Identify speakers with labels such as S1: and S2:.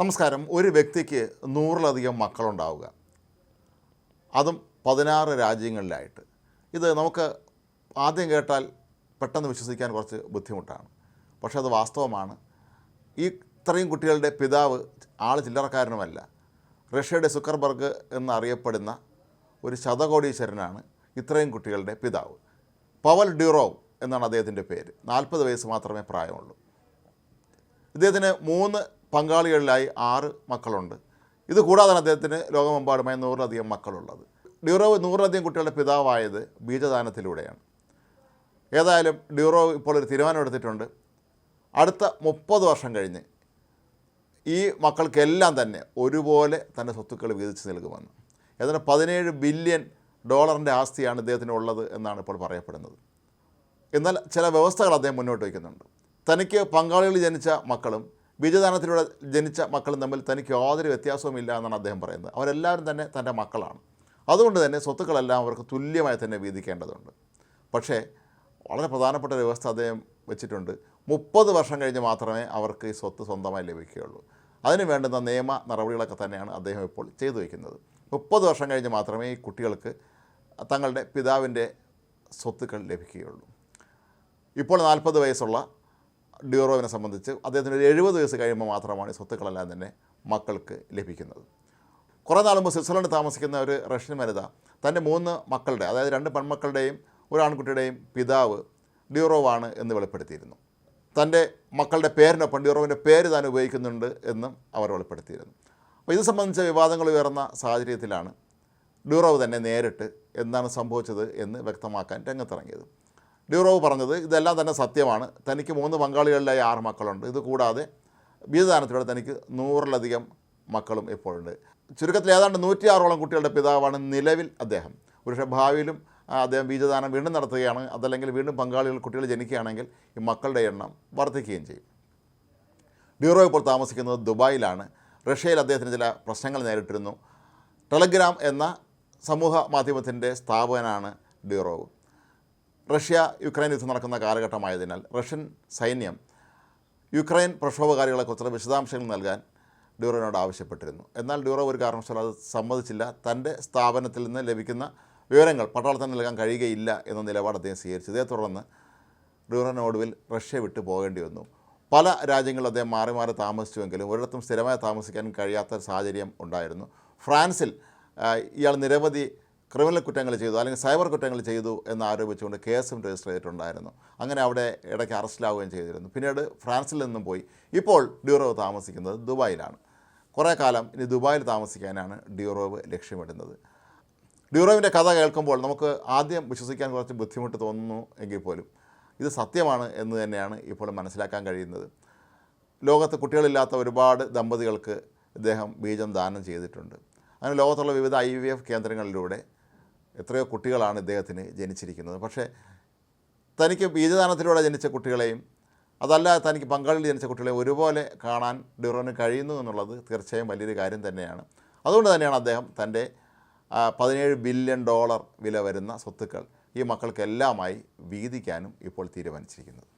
S1: നമസ്കാരം. ഒരു വ്യക്തിക്ക് 100-ലധികം മക്കളുണ്ടാവുക, അതും 16 രാജ്യങ്ങളിലായിട്ട്. ഇത് നമുക്ക് ആദ്യം കേട്ടാൽ പെട്ടെന്ന് വിശ്വസിക്കാൻ കുറച്ച് ബുദ്ധിമുട്ടാണ്. പക്ഷേ അത് വാസ്തവമാണ്. ഈ ഇത്രയും കുട്ടികളുടെ പിതാവ് ആൾ ചില്ലറക്കാരനുമല്ല. റഷ്യയുടെ സുക്കർബർഗ് എന്നറിയപ്പെടുന്ന ഒരു ശതകോടീശ്വരനാണ് ഇത്രയും കുട്ടികളുടെ പിതാവ്. പവൽ ഡ്യൂറോവ് എന്നാണ് അദ്ദേഹത്തിൻ്റെ പേര്. 40 വയസ്സ് മാത്രമേ പ്രായമുള്ളൂ. ഇദ്ദേഹത്തിന് 3 പങ്കാളികളിലായി 6 മക്കളുണ്ട്. ഇത് കൂടാതെ അദ്ദേഹത്തിന് ലോകമെമ്പാടുമായി 100-ലധികം മക്കളുള്ളത്. ഡ്യൂറോവ് 100-ലധികം കുട്ടികളുടെ പിതാവായത് ബീജദാനത്തിലൂടെയാണ്. ഏതായാലും ഡ്യൂറോവ് ഇപ്പോൾ ഒരു തീരുമാനമെടുത്തിട്ടുണ്ട്. അടുത്ത 30 വർഷം കഴിഞ്ഞ് ഈ മക്കൾക്കെല്ലാം തന്നെ ഒരുപോലെ തന്നെ സ്വത്തുക്കൾ വീതിച്ച് നൽകുമെന്ന്. ഏതാണ്ട് $17 ബില്യൺ ആസ്തിയാണ് ഇദ്ദേഹത്തിന് ഉള്ളത് എന്നാണ് ഇപ്പോൾ പറയപ്പെടുന്നത്. എന്നാൽ ചില വ്യവസ്ഥകൾ അദ്ദേഹം മുന്നോട്ട് വയ്ക്കുന്നുണ്ട്. തനിക്ക് പങ്കാളികളിൽ ജനിച്ച മക്കളും ബീജദാനത്തിലൂടെ ജനിച്ച മക്കളും തമ്മിൽ തനിക്ക് യാതൊരു വ്യത്യാസവുമില്ല എന്നാണ് അദ്ദേഹം പറയുന്നത്. അവരെല്ലാവരും തന്നെ തൻ്റെ മക്കളാണ്. അതുകൊണ്ട് തന്നെ സ്വത്തുക്കളെല്ലാം അവർക്ക് തുല്യമായി തന്നെ വീതിക്കേണ്ടതുണ്ട്. പക്ഷേ വളരെ പ്രധാനപ്പെട്ട ഒരു വ്യവസ്ഥ അദ്ദേഹം വെച്ചിട്ടുണ്ട്. 30 വർഷം കഴിഞ്ഞ് മാത്രമേ അവർക്ക് ഈ സ്വത്ത് സ്വന്തമായി ലഭിക്കുകയുള്ളൂ. അതിന് വേണ്ടുന്ന നിയമ നടപടികളൊക്കെ തന്നെയാണ് അദ്ദേഹം ഇപ്പോൾ ചെയ്തു വയ്ക്കുന്നത്. 30 വർഷം കഴിഞ്ഞ് മാത്രമേ ഈ കുട്ടികൾക്ക് തങ്ങളുടെ പിതാവിൻ്റെ സ്വത്തുക്കൾ ലഭിക്കുകയുള്ളൂ. ഇപ്പോൾ 40 വയസ്സുള്ള ഡ്യൂറോവിനെ സംബന്ധിച്ച് അദ്ദേഹത്തിന് 70 വയസ്സ് കഴിയുമ്പോൾ മാത്രമാണ് ഈ സ്വത്തുക്കളെല്ലാം തന്നെ മക്കൾക്ക് ലഭിക്കുന്നത്. കുറേ നാൾ മുമ്പ് സ്വിറ്റ്സർലൻഡ് താമസിക്കുന്ന ഒരു റഷ്യൻ വനിത തൻ്റെ 3 മക്കളുടെ, അതായത് 2 പെൺമക്കളുടെയും ഒരു ആൺകുട്ടിയുടെയും പിതാവ് ഡ്യൂറോവാണ് എന്ന് വെളിപ്പെടുത്തിയിരുന്നു. തൻ്റെ മക്കളുടെ പേരിനൊപ്പം ഡ്യൂറോവിൻ്റെ പേര് താൻ ഉപയോഗിക്കുന്നുണ്ട് എന്നും അവർ വെളിപ്പെടുത്തിയിരുന്നു. അപ്പോൾ ഇത് സംബന്ധിച്ച വിവാദങ്ങൾ ഉയർന്ന സാഹചര്യത്തിലാണ് ഡ്യൂറോവ് തന്നെ നേരിട്ട് എന്താണ് സംഭവിച്ചത് എന്ന് വ്യക്തമാക്കാൻ രംഗത്തിറങ്ങിയത്. ഡ്യൂറോവ് പറഞ്ഞത് ഇതെല്ലാം തന്നെ സത്യമാണ്. തനിക്ക് 3 പങ്കാളികളിലായി 6 മക്കളുണ്ട്. ഇത് കൂടാതെ ബീജദാനത്തിലൂടെ തനിക്ക് 100-ലധികം മക്കളും ഇപ്പോഴുണ്ട്. ചുരുക്കത്തിൽ ഏതാണ്ട് 106ഓളം കുട്ടികളുടെ പിതാവാണ് നിലവിൽ അദ്ദേഹം. പക്ഷേ ഭാവിയിലും അദ്ദേഹം ബീജദാനം വീണ്ടും നടത്തുകയാണ്, അതല്ലെങ്കിൽ വീണ്ടും കുട്ടികൾ ജനിക്കുകയാണെങ്കിൽ ഈ മക്കളുടെ എണ്ണം വർദ്ധിക്കുകയും ചെയ്യും. ഡ്യൂറോവ് ഇപ്പോൾ താമസിക്കുന്നത് ദുബായിലാണ്. റഷ്യയിൽ അദ്ദേഹത്തിന് ചില പ്രശ്നങ്ങൾ നേരിട്ടിരുന്നു. ടെലഗ്രാം എന്ന സമൂഹ മാധ്യമത്തിൻ്റെ സ്ഥാപകനാണ് ഡ്യൂറോവ്. റഷ്യ യുക്രൈൻ യുദ്ധം നടക്കുന്ന കാലഘട്ടമായതിനാൽ റഷ്യൻ സൈന്യം യുക്രൈൻ പ്രക്ഷോഭകാരികളെക്കുറിച്ചുള്ള വിശദാംശങ്ങൾ നൽകാൻ ഡ്യൂറോവിനോട് ആവശ്യപ്പെട്ടിരുന്നു. എന്നാൽ ഡ്യൂറോവ് ഒരു കാരണവശാലും അത് സമ്മതിച്ചില്ല. തൻ്റെ സ്ഥാപനത്തിൽ നിന്ന് ലഭിക്കുന്ന വിവരങ്ങൾ പട്ടാളത്തിന് നൽകാൻ കഴിയുകയില്ല എന്ന നിലപാട് അദ്ദേഹം സ്വീകരിച്ചു. ഇതേ തുടർന്ന് ഡ്യൂറോവിന് ഒടുവിൽ റഷ്യ വിട്ടു പോകേണ്ടി വന്നു. പല രാജ്യങ്ങളിൽ അദ്ദേഹം മാറി മാറി താമസിച്ചുവെങ്കിലും ഒരിടത്തും സ്ഥിരമായി താമസിക്കാൻ കഴിയാത്ത സാഹചര്യം ഉണ്ടായിരുന്നു. ഫ്രാൻസിൽ ഇയാൾ നിരവധി ക്രിമിനൽ കുറ്റങ്ങൾ ചെയ്തു, അല്ലെങ്കിൽ സൈബർ കുറ്റങ്ങൾ ചെയ്തു എന്ന് ആരോപിച്ചുകൊണ്ട് കേസും രജിസ്റ്റർ ചെയ്തിട്ടുണ്ടായിരുന്നു. അങ്ങനെ അവിടെ ഇടയ്ക്ക് അറസ്റ്റിലാവുകയും ചെയ്തിരുന്നു. പിന്നീട് ഫ്രാൻസിൽ നിന്നും പോയി ഇപ്പോൾ ഡ്യൂറോവ് താമസിക്കുന്നത് ദുബായിലാണ്. കുറേ കാലം ഇനി ദുബായിൽ താമസിക്കാനാണ് ഡ്യൂറോവ് ലക്ഷ്യമിടുന്നത്. ഡ്യൂറോവിൻ്റെ കഥ കേൾക്കുമ്പോൾ നമുക്ക് ആദ്യം വിശ്വസിക്കാൻ കുറച്ച് ബുദ്ധിമുട്ട് തോന്നുന്നു എങ്കിൽ പോലും ഇത് സത്യമാണ് എന്ന് തന്നെയാണ് ഇപ്പോൾ മനസ്സിലാക്കാൻ കഴിയുന്നത്. ലോകത്ത് കുട്ടികളില്ലാത്ത ഒരുപാട് ദമ്പതികൾക്ക് ഇദ്ദേഹം ബീജം ദാനം ചെയ്തിട്ടുണ്ട്. അങ്ങനെ ലോകത്തുള്ള വിവിധ IVF കേന്ദ്രങ്ങളിലൂടെ എത്രയോ കുട്ടികളാണ് ഇദ്ദേഹത്തിന് ജനിച്ചിരിക്കുന്നത്. പക്ഷേ തനിക്ക് ബീജദാനത്തിലൂടെ ജനിച്ച കുട്ടികളെയും അതല്ല തനിക്ക് പങ്കാളിയിൽ ജനിച്ച കുട്ടികളെയും ഒരുപോലെ കാണാൻ ഡ്യൂറോവിന് കഴിയുന്നു എന്നുള്ളത് തീർച്ചയായും വലിയൊരു കാര്യം തന്നെയാണ്. അതുകൊണ്ട് തന്നെയാണ് അദ്ദേഹം തൻ്റെ $17 ബില്യൺ വില വരുന്ന സ്വത്തുക്കൾ ഈ മക്കൾക്കെല്ലാമായി വീതിക്കാനും ഇപ്പോൾ തീരുമാനിച്ചിരിക്കുന്നത്.